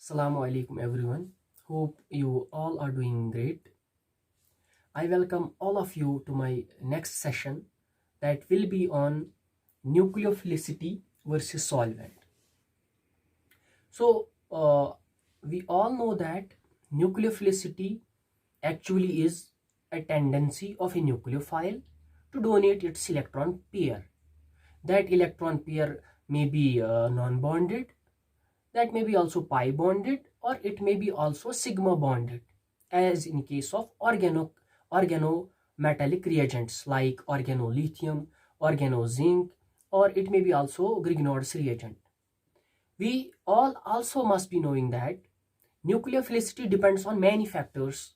Assalamu alaikum everyone. Hope you all are doing great. I welcome all of you to my next session that will be on nucleophilicity versus solvent. So, we all know that nucleophilicity actually is a tendency of a nucleophile to donate its electron pair. That electron pair may be non-bonded, that may be also pi bonded, or it may be also sigma bonded, as in case of organometallic reagents like organolithium, organozinc, or it may be also Grignard's reagent. We all also must be knowing that nucleophilicity depends on many factors,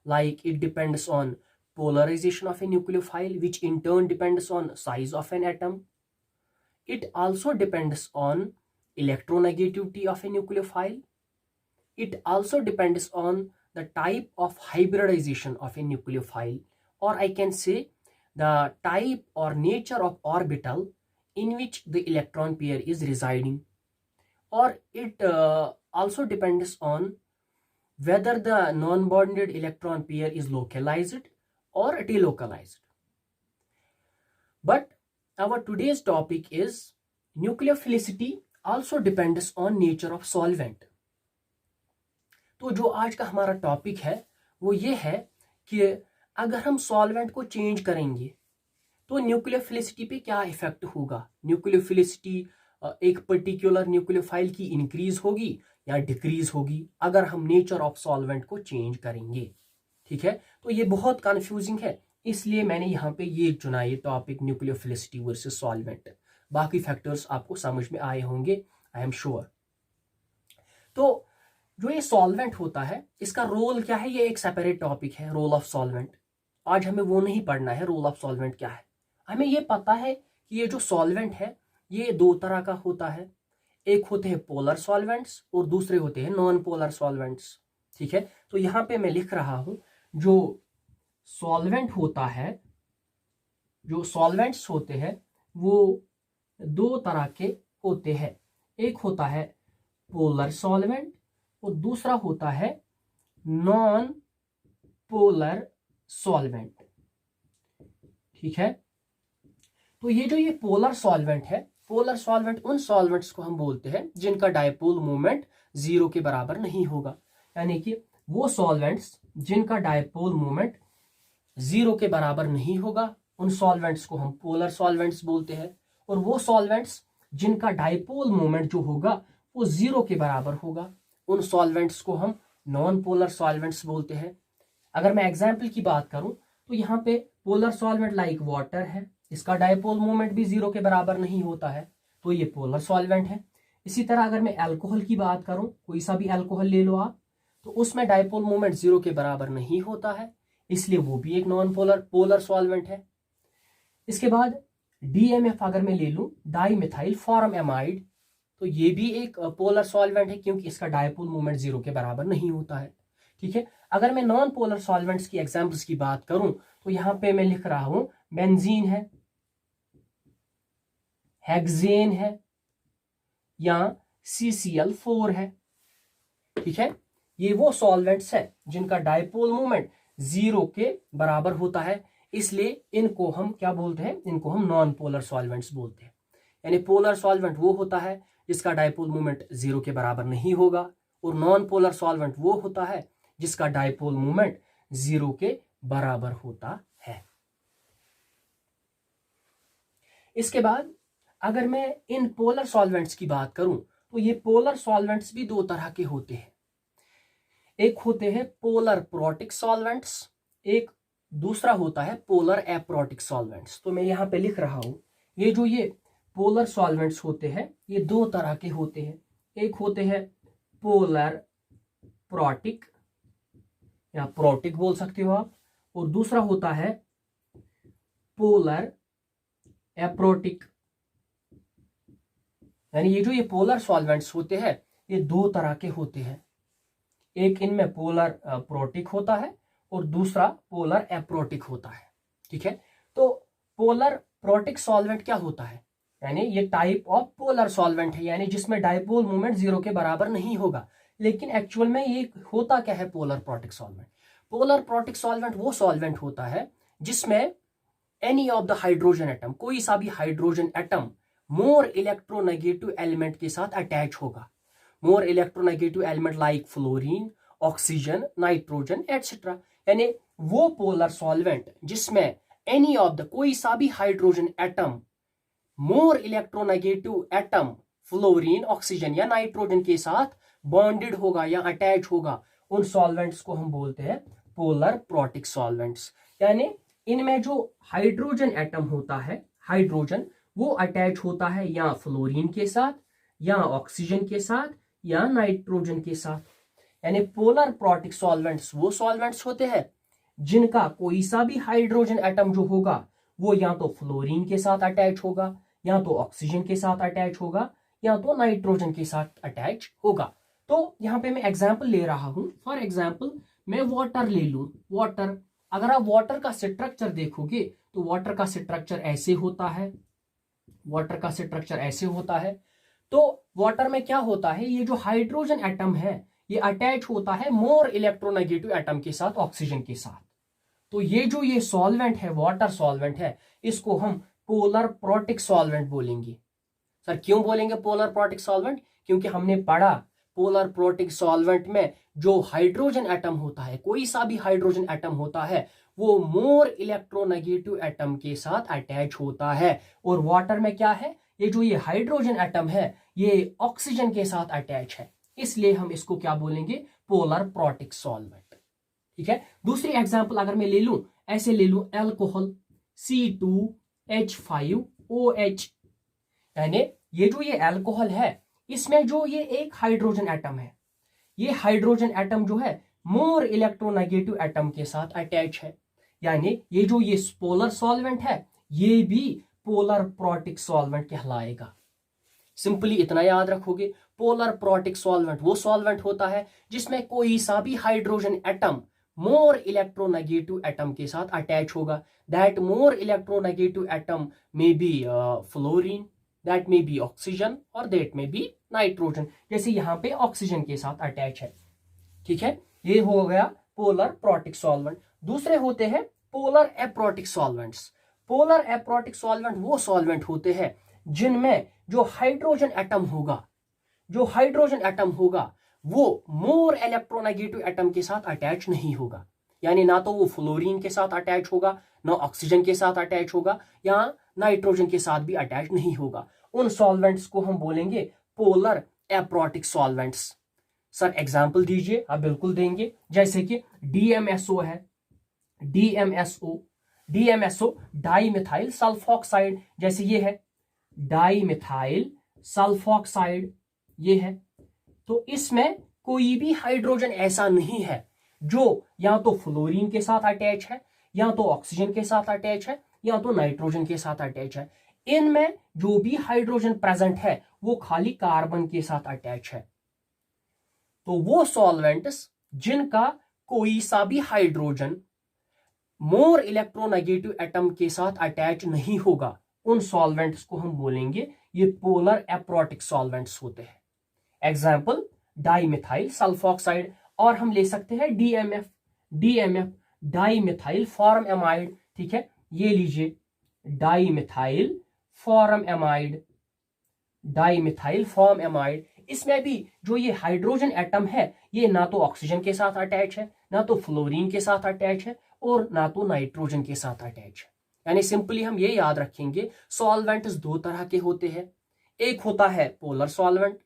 like it depends on polarization of a nucleophile, which in turn depends on size of an atom. It also depends on electronegativity of a nucleophile. It also depends on the type of hybridization of a nucleophile, or I can say the type or nature of orbital in which the electron pair is residing. Or it also depends on whether the non-bonded electron pair is localized or delocalized. But our today's topic is nucleophilicity also depends on nature of solvent. तो जो आज का हमारा topic है वो ये है कि अगर हम सॉल्वेंट को चेंज करेंगे तो न्यूक्लियोफिलिसिटी पे क्या इफेक्ट होगा। न्यूक्लियोफिलिसिटी एक पर्टिकुलर न्यूक्लियोफाइल की इंक्रीज होगी या डिक्रीज होगी अगर हम नेचर ऑफ सॉल्वेंट को चेंज करेंगे। ठीक है, तो ये बहुत कंफ्यूजिंग है, इसलिए मैंने यहाँ पे ये चुना, ये टॉपिक न्यूक्लियोफिलिसिटी वर्सेस सॉल्वेंट। बाकी फैक्टर्स आपको समझ में आए होंगे, आई एम श्योर। तो जो ये सॉल्वेंट होता है इसका रोल क्या है, ये एक सेपरेट टॉपिक है, रोल ऑफ सॉल्वेंट। आज हमें वो नहीं पढ़ना है रोल ऑफ सॉल्वेंट क्या है। हमें ये पता है कि ये जो सॉल्वेंट है ये दो तरह का होता है, एक होते हैं पोलर सॉल्वेंट्स और दूसरे होते हैं नॉन पोलर सॉल्वेंट्स। ठीक है, तो यहाँ पे मैं लिख रहा हूं जो सॉल्वेंट होता है, जो सॉल्वेंट्स होते हैं वो दो तरह के होते हैं। एक होता है पोलर सॉल्वेंट और दूसरा होता है नॉन पोलर सॉल्वेंट। ठीक है, तो ये जो ये पोलर सॉल्वेंट है, पोलर सॉल्वेंट उन सॉल्वेंट्स को हम बोलते हैं जिनका डायपोल मोमेंट 0 के बराबर नहीं होगा, यानी कि वो सॉल्वेंट्स जिनका डायपोल मोमेंट 0 के बराबर नहीं होगा उन सॉल्वेंट्स को हम पोलर सॉल्वेंट्स बोलते हैं, और वो सॉल्वेंट्स जिनका डायपोल मोमेंट जो होगा वो 0 के बराबर होगा उन सॉल्वेंट्स को हम नॉन पोलर सॉल्वेंट्स बोलते हैं। अगर मैं एग्जाम्पल की बात करूं तो यहाँ पे पोलर सॉल्वेंट लाइक वाटर है, इसका डायपोल मोमेंट भी 0 के बराबर नहीं होता है, तो ये पोलर सॉल्वेंट है। इसी तरह अगर मैं अल्कोहल की बात करूं, कोई सा भी अल्कोहल ले लो आप, तो उसमें डायपोल मोमेंट 0 के बराबर नहीं होता है, इसलिए वो भी एक नॉन पोलर सॉल्वेंट है। इसके बाद DMF अगर मैं ले लूं, डाई मिथाइल फॉर्मएमाइड, तो ये भी एक पोलर सॉल्वेंट है क्योंकि इसका डायपोल मोमेंट 0 के बराबर नहीं होता है। ठीक है, अगर मैं नॉन पोलर सॉल्वेंट्स की एग्जांपल्स की बात करूं तो यहां पे मैं लिख रहा हूं बेंजीन है, हेक्सेन है या CCl4 है। ठीक है, ये वो सॉल्वेंट्स है जिनका डायपोल मोमेंट 0 के बराबर होता है, इसलिए इनको हम क्या बोलते हैं, इनको हम नॉन पोलर सॉल्वेंट्स बोलते हैं। यानी पोलर सॉल्वेंट वो होता है जिसका डायपोल मोमेंट 0 के बराबर नहीं होगा, और नॉन पोलर सॉल्वेंट वो होता है जिसका डायपोल मोमेंट 0 के बराबर होता है। इसके बाद अगर मैं इन पोलर सॉल्वेंट्स की बात करूं तो ये पोलर सॉल्वेंट्स भी दो तरह के होते हैं, एक होते हैं पोलर प्रोटिक सॉल्वेंट्स, एक दूसरा होता है पोलर एप्रोटिक सॉल्वेंट्स। तो मैं यहां पे लिख रहा हूं ये जो ये पोलर सॉल्वेंट्स होते हैं ये दो तरह के होते हैं, एक होते हैं पोलर प्रोटिक या प्रोटिक बोल सकते हो आप, और दूसरा होता है पोलर एप्रोटिक। यानी ये जो ये पोलर सॉल्वेंट्स होते हैं ये दो तरह के होते हैं, एक इनमें पोलर प्रोटिक होता है और दूसरा पोलर एप्रोटिक होता है। ठीक है, तो पोलर प्रोटिक सॉल्वेंट क्या होता है, यानी ये टाइप ऑफ पोलर सॉल्वेंट है, यानी जिसमें डायपोल मोमेंट 0 के बराबर नहीं होगा, लेकिन एक्चुअल में ये होता क्या है polar protic solvent? Polar protic solvent वो सॉल्वेंट होता है जिसमें any of the hydrogen atom, कोई सा भी hydrogen atom more electronegative element के साथ अटैच होगा। More electronegative element like fluorine, oxygen, nitrogen etcetera. यानी वो पोलर सॉल्वेंट जिसमें एनी ऑफ द, कोई सा भी hydrogen atom more electronegative atom fluorine, oxygen या नाइट्रोजन के साथ बॉन्डेड होगा या अटैच होगा, उन सॉल्वेंट्स को हम बोलते हैं पोलर प्रोटिक सॉल्वेंट्स। यानी इनमें जो हाइड्रोजन एटम होता है, हाइड्रोजन, वो अटैच होता है या फ्लोरीन के साथ, या ऑक्सीजन के साथ, या नाइट्रोजन के साथ। यानी पोलर प्रोटिक सॉल्वेंट्स वो सॉल्वेंट्स होते हैं जिनका कोई सा भी हाइड्रोजन एटम जो होगा वो या तो फ्लोरीन के साथ अटैच होगा, या तो ऑक्सीजन के साथ अटैच होगा, या तो नाइट्रोजन के साथ अटैच होगा। तो यहां पे मैं एग्जांपल ले रहा हूं। फॉर एग्जांपल मैं वाटर ले लूं। वाटर, अगर आप वाटर का स्ट्रक्चर देखोगे तो वाटर का स्ट्रक्चर ऐसे होता है, वाटर का स्ट्रक्चर ऐसे होता है। तो वाटर में क्या होता है, ये जो हाइड्रोजन एटम है ये अटैच होता है मोर इलेक्ट्रोनेगेटिव एटम के साथ, ऑक्सीजन के साथ। तो ये जो ये सॉल्वेंट है, वाटर सॉल्वेंट है, इसको हम पोलर प्रोटिक सॉल्वेंट बोलेंगे। सर क्यों बोलेंगे पोलर प्रोटिक सॉल्वेंट? क्योंकि हमने पढ़ा पोलर प्रोटिक सॉल्वेंट में जो हाइड्रोजन एटम होता है, कोई सा भी हाइड्रोजन एटम होता है, वो मोर इलेक्ट्रोनेगेटिव एटम के साथ अटैच होता है। और वाटर में क्या है, ये जो ये हाइड्रोजन एटम है ये ऑक्सीजन के साथ अटैच है, इसलिए हम इसको क्या बोलेंगे, पोलर प्रोटिक सॉल्वेंट। ठीक है। दूसरी एग्जांपल अगर मैं ले लूं, ऐसे ले लूं एल्कोहल C2H5OH। यानी ये जो ये अल्कोहल है इसमें जो ये एक हाइड्रोजन एटम है, ये हाइड्रोजन एटम जो है मोर इलेक्ट्रोनेगेटिव एटम के साथ अटैच है। यानी ये जो ये पोलर सॉल्वेंट है ये भी पोलर प्रोटिक सॉल्वेंट कहलाएगा। सिंपली इतना याद रखोगे, पोलर प्रोटिक सॉल्वेंट वो सॉल्वेंट होता है जिसमें कोई सा भी hydrogen atom more electronegative atom के साथ अटैच होगा। That more electronegative atom may be fluorine, that may be oxygen, और दैट मे बी नाइट्रोजन, जैसे यहां पे ऑक्सीजन के साथ अटैच है। ठीक है, ये हो गया पोलर प्रोटिक सॉल्वेंट। दूसरे होते हैं polar aprotic solvents. Polar aprotic solvent वो सॉल्वेंट होते हैं जिनमें जो हाइड्रोजन एटम होगा, जो हाइड्रोजन एटम होगा वो मोर इलेक्ट्रोनेगेटिव एटम के साथ अटैच नहीं होगा। यानी ना तो वो फ्लोरीन के साथ अटैच होगा, ना ऑक्सीजन के साथ अटैच होगा, या नाइट्रोजन के साथ भी अटैच नहीं होगा। उन सॉल्वेंट्स को हम बोलेंगे polar aprotic solvents. Sir example दीजिए। आप बिल्कुल देंगे, जैसे कि DMSO है, DMSO डाई मिथाइल सल्फॉक्साइड, जैसे ये है डाई मिथाइल सल्फॉक्साइड, ये है। तो इसमें कोई भी हाइड्रोजन ऐसा नहीं है जो या तो फ्लोरीन के साथ अटैच है, या तो ऑक्सीजन के साथ अटैच है, या तो नाइट्रोजन के साथ अटैच है। इनमें जो भी हाइड्रोजन प्रेजेंट है वो खाली कार्बन के साथ अटैच है। तो वो सॉल्वेंट्स जिनका कोई सा भी हाइड्रोजन मोर इलेक्ट्रोनेगेटिव एटम के साथ अटैच नहीं होगा, उन सॉल्वेंट्स को हम बोलेंगे ये पोलर एप्रोटिक सॉल्वेंट्स होते हैं। एग्जाम्पल डाई मिथाइल सल्फॉक्साइड, और हम ले सकते हैं DMF di methyl form amide. ठीक है, ये लीजिए di methyl form amide, di methyl form amide. इसमें भी जो ये हाइड्रोजन एटम है ये ना तो ऑक्सीजन के साथ अटैच है, ना तो फ्लोरीन के साथ अटैच है, और ना तो नाइट्रोजन के साथ अटैच है। यानी सिंपली हम ये याद रखेंगे सॉल्वेंट्स दो तरह के होते हैं, एक होता है पोलर सॉल्वेंट,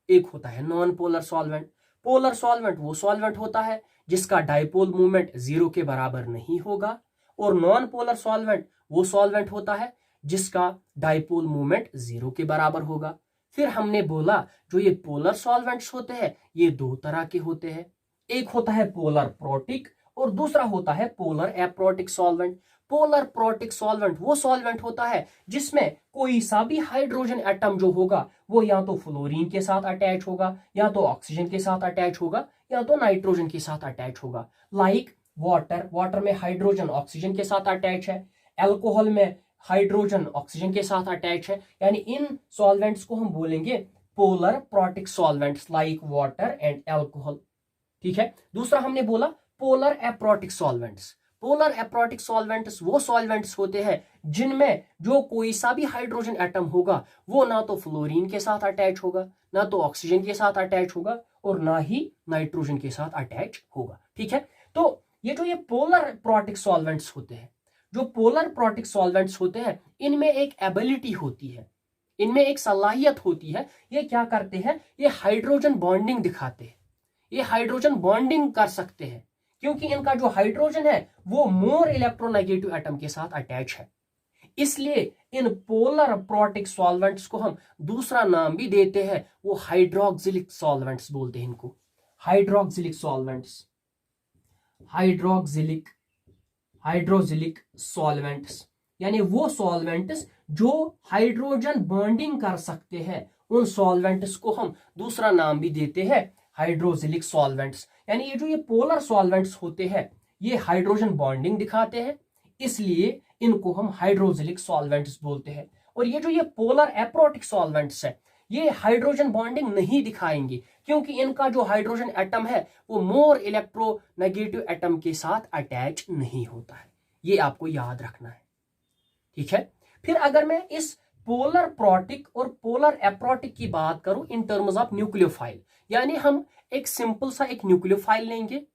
एक होता है non polar solvent. Polar solvent वो सॉल्वेंट होता है जिसका डाइपोल मूवमेंट 0 के बराबर नहीं होगा, और नॉन पोलर सॉल्वेंट वो सॉल्वेंट होता है जिसका डाइपोल मूवमेंट 0 के बराबर होगा। फिर हमने बोला जो ये पोलर सॉल्वेंट्स होते हैं ये दो तरह के होते हैं, एक होता है पोलर प्रोटिक और दूसरा होता है polar aprotic solvent. Polar protic solvent वो सॉल्वेंट होता है जिसमें कोई सा भी हाइड्रोजन एटम जो होगा वो या तो फ्लोरीन के साथ अटैच होगा, या तो ऑक्सीजन के साथ अटैच होगा, या तो नाइट्रोजन के साथ अटैच होगा। लाइक वाटर, वाटर में हाइड्रोजन ऑक्सीजन के साथ अटैच है, अल्कोहल में हाइड्रोजन ऑक्सीजन के साथ अटैच है। यानी इन सॉल्वेंट्स को हम बोलेंगे polar protic solvents like water and alcohol. ठीक है, दूसरा हमने बोला polar aprotic solvents. Polar aprotic solvents वो सॉल्वेंट्स होते हैं जिनमें जो कोई सा भी हाइड्रोजन एटम होगा वो ना तो फ्लोरीन के साथ अटैच होगा, ना तो ऑक्सीजन के साथ अटैच होगा, और ना ही नाइट्रोजन के साथ अटैच होगा। ठीक है, तो ये पोलर प्रोटिक सॉल्वेंट्स होते हैं, जो पोलर प्रोटिक सॉल्वेंट्स होते हैं, इनमें एक एबिलिटी होती है, इनमें एक सलाहियत होती है। ये क्या करते हैं, ये हाइड्रोजन बॉन्डिंग दिखाते हैं, ये हाइड्रोजन बॉन्डिंग कर सकते हैं, क्योंकि इनका जो हाइड्रोजन है वो मोर इलेक्ट्रोनेगेटिव एटम के साथ अटैच है। इसलिए इन पोलर प्रोटिक सॉल्वेंट्स को हम दूसरा नाम भी देते हैं, वो हाइड्रोक्सिलिक सॉल्वेंट्स बोलते हैं इनको, हाइड्रोक्सिलिक सॉल्वेंट्स, हाइड्रोक्सिलिक सॉल्वेंट्स, यानी वो सॉल्वेंट्स जो हाइड्रोजन बॉन्डिंग कर सकते हैं, उन सॉल्वेंट्स को हम दूसरा नाम भी देते हैं हाइड्रोक्सिलिक सॉल्वेंट्स। यानी ये पोलर सॉल्वेंट्स होते हैं ये हाइड्रोजन बॉन्डिंग दिखाते हैं, इसलिए इनको हम हाइड्रोक्सिलिक सॉल्वेंट्स बोलते हैं। और ये पोलर एप्रोटिक सॉल्वेंट्स है, ये हाइड्रोजन बॉन्डिंग नहीं दिखाएंगे, क्योंकि इनका जो हाइड्रोजन एटम है वो मोर इलेक्ट्रोनेगेटिव एटम के साथ अटैच नहीं होता है। ये आपको याद रखना है। ठीक है, फिर अगर मैं इस पोलर प्रोटिक और पोलर एप्रोटिक की बात करूं इन टर्म्स ऑफ न्यूक्लियोफाइल, यानी हम एक सिंपल सा एक न्यूक्लियोफाइल लेंगे,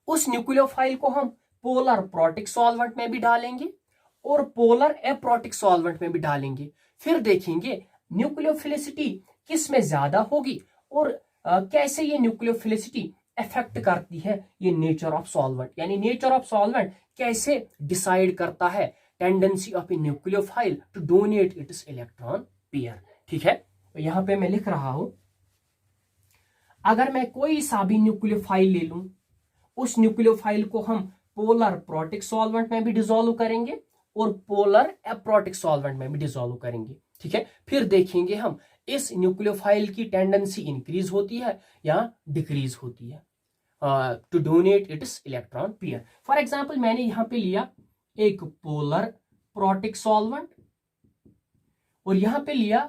उस न्यूक्लियोफाइल को हम पोलर प्रोटिक सॉल्वेंट में भी डालेंगे और पोलर एप्रोटिक सॉल्वेंट में भी डालेंगे, फिर देखेंगे न्यूक्लियोफिलिसिटी किस में ज्यादा होगी और कैसे ये न्यूक्लियोफिलिसिटी इफेक्ट करती है ये नेचर ऑफ सॉल्वेंट, यानी नेचर ऑफ सॉल्वेंट कैसे डिसाइड करता है tendency of a nucleophile to donate its electron pair. ठीक है, तो यहां पे मैं लिख रहा हूं, अगर मैं कोई सा भी न्यूक्लियोफाइल ले लूं, उस न्यूक्लियोफाइल को हम पोलर प्रोटिक सॉल्वेंट में भी डिसॉल्व करेंगे और पोलर एप्रोटिक सॉल्वेंट में भी डिसॉल्व करेंगे। ठीक है, फिर देखेंगे हम इस न्यूक्लियोफाइल की टेंडेंसी इंक्रीज होती है या डिक्रीज होती है to donate its electron pair. For example मैंने यहां पे लिया एक पोलर प्रोटिक सॉल्वेंट और यहां पे लिया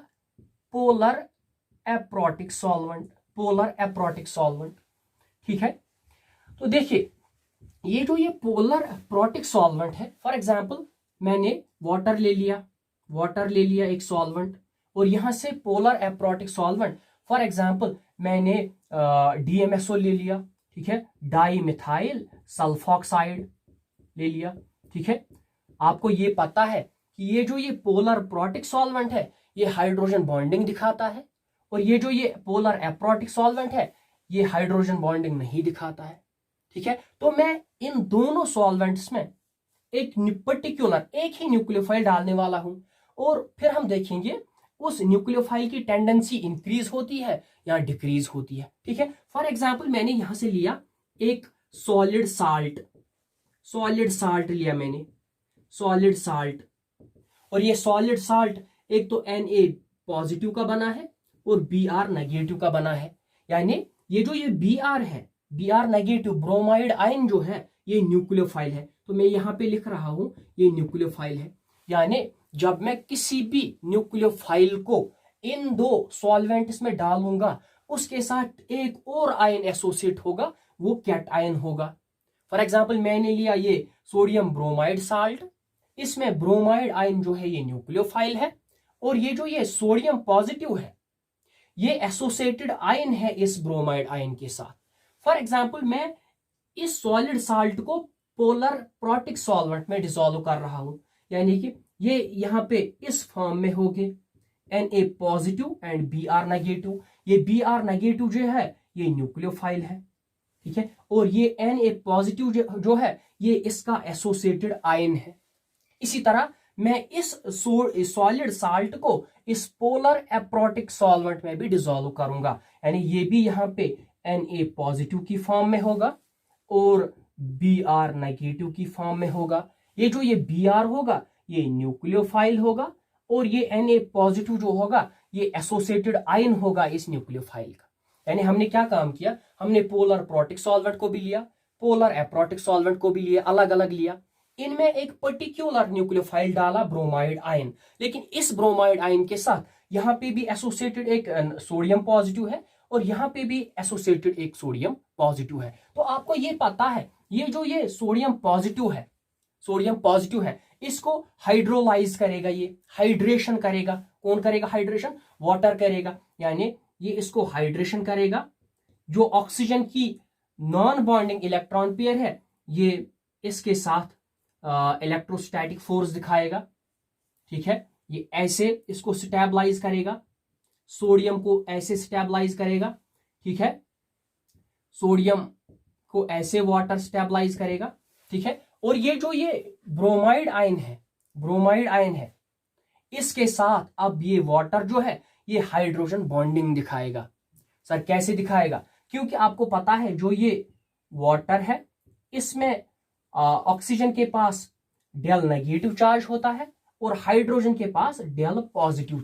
polar aprotic solvent, polar aprotic solvent. ठीक है, तो देखिए ये पोलर प्रोटिक सॉल्वेंट है, फॉर एग्जांपल मैंने वाटर ले लिया एक सॉल्वेंट, और यहां से polar aprotic solvent, for example मैंने DMSO ले लिया। ठीक है, डाई मिथाइल सल्फॉक्साइड ले लिया। ठीक है, आपको ये पता है कि ये पोलर प्रोटिक सॉल्वेंट है ये हाइड्रोजन बॉन्डिंग दिखाता है, और ये पोलर एप्रोटिक सॉल्वेंट है ये हाइड्रोजन बॉन्डिंग नहीं दिखाता है। ठीक है, तो मैं इन दोनों सॉल्वेंट्स में एक पर्टिकुलर एक ही न्यूक्लियोफाइल डालने वाला हूं, और फिर हम देखेंगे उस न्यूक्लियोफाइल की टेंडेंसी इंक्रीज होती है या डिक्रीज होती है। ठीक है, फॉर एग्जांपल मैंने यहां से लिया एक सॉलिड साल्ट लिया मैंने, सॉलिड साल्ट, और ये सॉलिड साल्ट एक तो Na पॉजिटिव का बना है और Br नेगेटिव का बना है, यानी ये Br है, Br नेगेटिव ब्रोमाइड आयन जो है ये न्यूक्लियोफाइल है। तो मैं यहां पे लिख रहा हूं ये न्यूक्लियोफाइल है, यानी जब मैं किसी भी न्यूक्लियोफाइल को इन दो सॉल्वेंट्स में डालूंगा उसके साथ एक और आयन एसोसिएट होगा, वो कैट आयन होगा। फॉर एग्जांपल मैंने लिया ये सोडियम ब्रोमाइड साल्ट, इसमें ब्रोमाइड आयन जो है ये न्यूक्लियोफाइल है, और ये सोडियम पॉजिटिव है ये एसोसिएटेड आयन है इस ब्रोमाइड आयन के साथ। फॉर एग्जांपल मैं इस सॉलिड साल्ट को पोलर प्रोटिक सॉल्वेंट में डिसॉल्व कर रहा हूं, यानी कि ये यहां पे इस फॉर्म में हो गए Na positive and Br negative. ये Br नेगेटिव जो है ये न्यूक्लियोफाइल है। ठीक है, और ये Na पॉजिटिव जो है ये इसका एसोसिएटेड आयन है। इसी तरह मैं इस सॉलिड साल्ट को इस पोलर एप्रोटिक सॉल्वेंट में भी डिसॉल्व करूंगा, यानी ये भी यहाँ पे Na पॉजिटिव की फॉर्म में होगा और Br नेगेटिव की फॉर्म में होगा। ये Br होगा ये न्यूक्लियोफाइल होगा, और ये Na पॉजिटिव जो होगा ये एसोसिएटेड आयन होगा इस न्यूक्लियोफाइल का। यानी हमने क्या काम किया, हमने पोलर प्रोटिक सॉल्वेंट को भी लिया, पोलर एप्रोटिक सॉल्वेंट को भी लिया, अलग अलग लिया, इनमें एक पर्टिकुलर न्यूक्लियोफाइल डाला ब्रोमाइड आयन, लेकिन इस ब्रोमाइड आयन के साथ यहाँ पे भी एसोसिएटेड एक सोडियम पॉजिटिव है और यहाँ पे भी एसोसिएटेड एक सोडियम पॉजिटिव है। तो आपको ये पता है, ये जो ये सोडियम पॉजिटिव है, इसको हाइड्रोलाइज करेगा, ये हाइड्रेशन करेगा। कौन करेगा हाइड्रेशन? वाटर करेगा, यानी ये इसको हाइड्रेशन करेगा। जो ऑक्सीजन की नॉन बॉन्डिंग इलेक्ट्रॉन पेयर है, ये इसके साथ इलेक्ट्रोस्टैटिक फोर्स दिखाएगा। ठीक है, ये ऐसे इसको स्टेबलाइज करेगा, सोडियम को ऐसे स्टेबलाइज करेगा। ठीक है, सोडियम को ऐसे वाटर स्टेबलाइज करेगा। ठीक है, और ये जो ये ब्रोमाइड आयन है, इसके साथ अब ये वाटर जो है ये हाइड्रोजन बॉन्डिंग दिखाएगा। सर कैसे दिखाएगा? क्योंकि आपको पता है जो ये वाटर है इसमें ऑक्सीजन के पास डेल नेगेटिव चार्ज होता है और हाइड्रोजन के पास डेल पॉजिटिव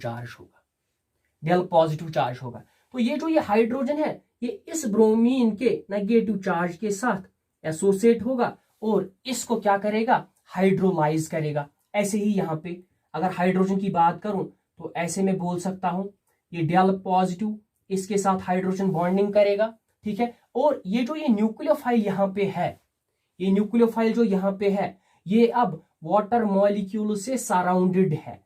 चार्ज होगा। तो ये जो ये हाइड्रोजन है ये इस ब्रोमीन के नेगेटिव चार्ज के साथ एसोसिएट होगा और इसको क्या करेगा? हाइड्रोलाइज करेगा। ऐसे ही यहाँ पे अगर हाइड्रोजन की बात करूं तो ऐसे में बोल सकता हूं, ये डेल पॉजिटिव इसके साथ हाइड्रोजन बॉन्डिंग करेगा। ठीक है, और ये जो ये न्यूक्लियोफाइल यहाँ पे है, ये न्यूक्लियोफाइल जो यहाँ पे है, ये अब वाटर मॉलिक्यूल से सराउंडेड है।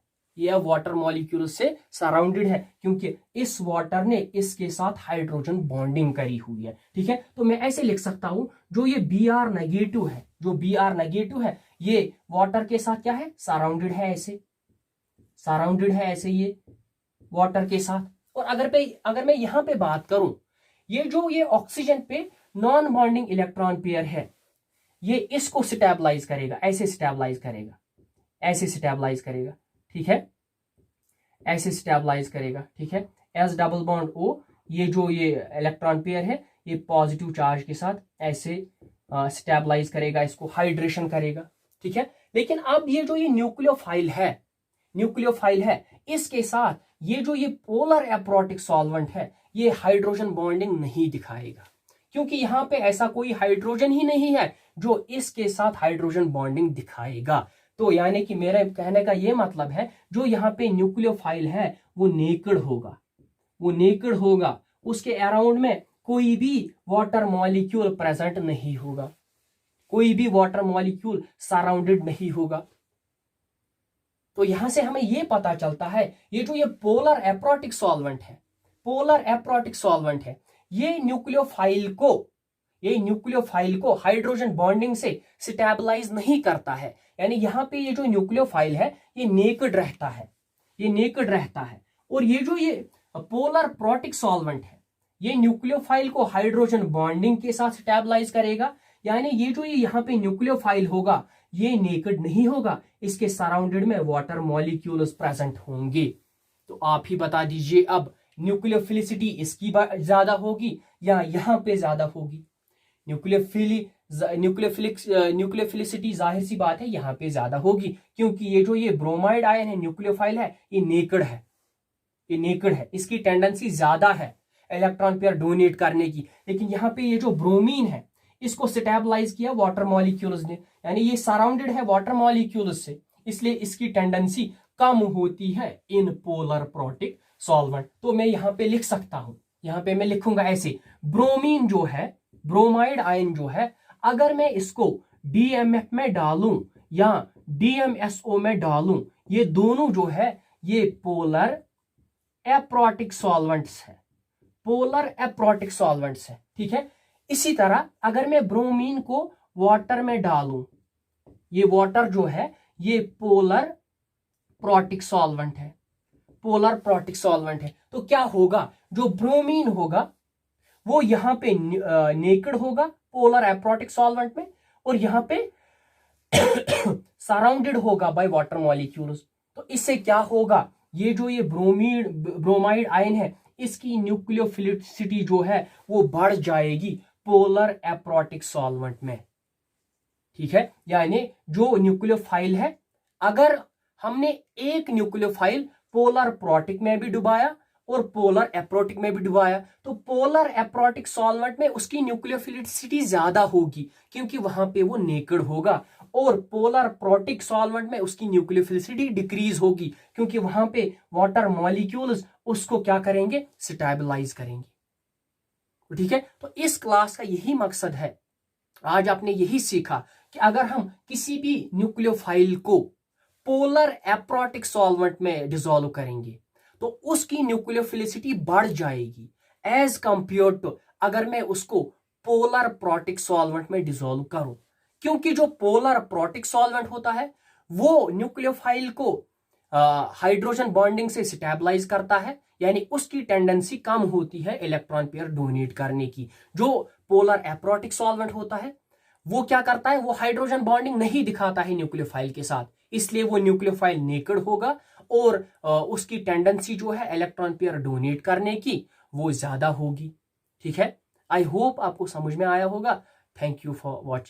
क्योंकि इस वाटर ने इसके साथ हाइड्रोजन बॉन्डिंग करी हुई है। ठीक है, तो मैं ऐसे लिख सकता हूं, जो ये Br नेगेटिव है, ये वाटर के साथ क्या है? सराउंडेड है ऐसे ये वाटर के साथ। और अगर मैं यहां पे बात करूं, ये जो ये ऑक्सीजन पे नॉन बॉन्डिंग इलेक्ट्रॉन पेयर है, ये इसको स्टेबलाइज करेगा, ऐसे स्टेबलाइज करेगा। ठीक है, ऐसे स्टेबलाइज करेगा। ठीक है, एस डबल बॉन्ड O, ये जो ये इलेक्ट्रॉन पेयर है ये पॉजिटिव चार्ज के साथ ऐसे स्टेबलाइज करेगा, इसको हाइड्रेशन करेगा। ठीक है, लेकिन अब ये जो ये न्यूक्लियोफाइल है, इसके साथ ये जो ये पोलर एप्रोटिक सॉल्वेंट है, ये हाइड्रोजन बॉन्डिंग नहीं दिखाएगा, क्योंकि यहां पे ऐसा कोई हाइड्रोजन ही नहीं है जो इसके साथ हाइड्रोजन बॉन्डिंग दिखाएगा। तो यानी कि मेरे कहने का ये मतलब है, जो यहाँ पे न्यूक्लियोफाइल है वो नेकेड होगा, उसके अराउंड में कोई भी वाटर मॉलिक्यूल प्रेजेंट नहीं होगा, कोई भी वाटर मॉलिक्यूल सराउंडेड नहीं होगा। तो यहां से हमें यह पता चलता है, ये जो ये पोलर एप्रोटिक सॉल्वेंट है, ये न्यूक्लियोफाइल को हाइड्रोजन बॉन्डिंग से स्टेबलाइज नहीं करता है। यानी यहाँ पे ये जो न्यूक्लियोफाइल है ये नेकेड रहता है। और ये जो ये पोलर प्रोटिक सॉल्वेंट है, ये न्यूक्लियोफाइल को हाइड्रोजन बॉन्डिंग के साथ स्टेबलाइज करेगा। यानी ये जो ये यहाँ पे न्यूक्लियोफाइल होगा ये नेकेड नहीं होगा, इसके सराउंडेड में वाटर मॉलिक्यूल्स प्रेजेंट होंगे। तो आप ही बता दीजिए, अब न्यूक्लियोफिलिसिटी इसकी ज्यादा होगी या यहाँ पे ज्यादा होगी? न्यूक्लियोफिलिसिटी जाहिर सी बात है यहाँ पे ज्यादा होगी, क्योंकि ये जो ये ब्रोमाइड आयन है, न्यूक्लियोफाइल है, ये नेकेड है, इसकी टेंडेंसी ज्यादा है इलेक्ट्रॉन पेयर डोनेट करने की। लेकिन यहाँ पे ये जो ब्रोमीन है, इसको स्टेबलाइज किया वाटर मॉलिक्यूल्स ने, यानी ये सराउंडेड है वाटर मॉलिक्यूल्स से, इसलिए इसकी टेंडेंसी कम होती है इन पोलर प्रोटिक सॉल्वेंट। तो मैं यहाँ पे लिख सकता हूं, यहाँ पे मैं लिखूंगा ऐसे, ब्रोमीन जो है, ब्रोमाइड आयन जो है, अगर मैं इसको DMF में डालूं या DMSO में डालूं, ये दोनों जो है ये पोलर एप्रोटिक सॉल्वेंट्स है। ठीक है, इसी तरह अगर मैं ब्रोमीन को वाटर में डालूं, ये वाटर जो है ये पोलर प्रोटिक सॉल्वेंट है, तो क्या होगा? जो ब्रोमीन होगा वो यहाँ पे नेकेड होगा पोलर एप्रोटिक सॉल्वेंट में, और यहाँ पे सराउंडेड होगा बाय वाटर मॉलिक्यूल्स। तो इससे क्या होगा? ये जो ये ब्रोमाइड आयन है, इसकी न्यूक्लियोफिलिसिटी जो है वो बढ़ जाएगी पोलर एप्रोटिक सॉल्वेंट में। ठीक है, यानी जो न्यूक्लियोफाइल है, अगर हमने एक न्यूक्लियोफाइल पोलर प्रोटिक में भी डुबाया और पोलर एप्रोटिक में भी डुबाया, तो पोलर एप्रोटिक सॉल्वेंट में उसकी न्यूक्लियोफिलिसिटी ज्यादा होगी क्योंकि वहां पे वो नेकेड होगा, और पोलर प्रोटिक सॉल्वेंट में उसकी न्यूक्लियोफिलिसिटी डिक्रीज होगी क्योंकि वहां पे वाटर मॉलिक्यूल्स उसको क्या करेंगे, स्टेबलाइज करेंगे। ठीक है, तो इस क्लास का यही मकसद है, आज आपने यही सीखा कि अगर हम किसी भी न्यूक्लियोफाइल को पोलर एप्रोटिक सॉल्वेंट में डिसॉल्व करेंगे तो उसकी न्यूक्लियोफिलिसिटी बढ़ जाएगी एज कंपेयर टू अगर मैं उसको पोलर प्रोटिक सॉल्वेंट में डिसॉल्व करूं, क्योंकि जो पोलर प्रोटिक सॉल्वेंट होता है वो न्यूक्लियोफाइल को हाइड्रोजन बॉन्डिंग से स्टेबलाइज करता है, यानी उसकी टेंडेंसी कम होती है इलेक्ट्रॉन पेयर डोनेट करने की। जो पोलर एप्रोटिक सॉल्वेंट होता है वो क्या करता है, वो हाइड्रोजन बॉन्डिंग नहीं दिखाता है न्यूक्लियोफाइल के साथ, इसलिए वो न्यूक्लियोफाइल नेकेड होगा और उसकी टेंडेंसी जो है इलेक्ट्रॉन पेयर डोनेट करने की वो ज्यादा होगी। ठीक है, आई होप आपको समझ में आया होगा। Thank you for watching.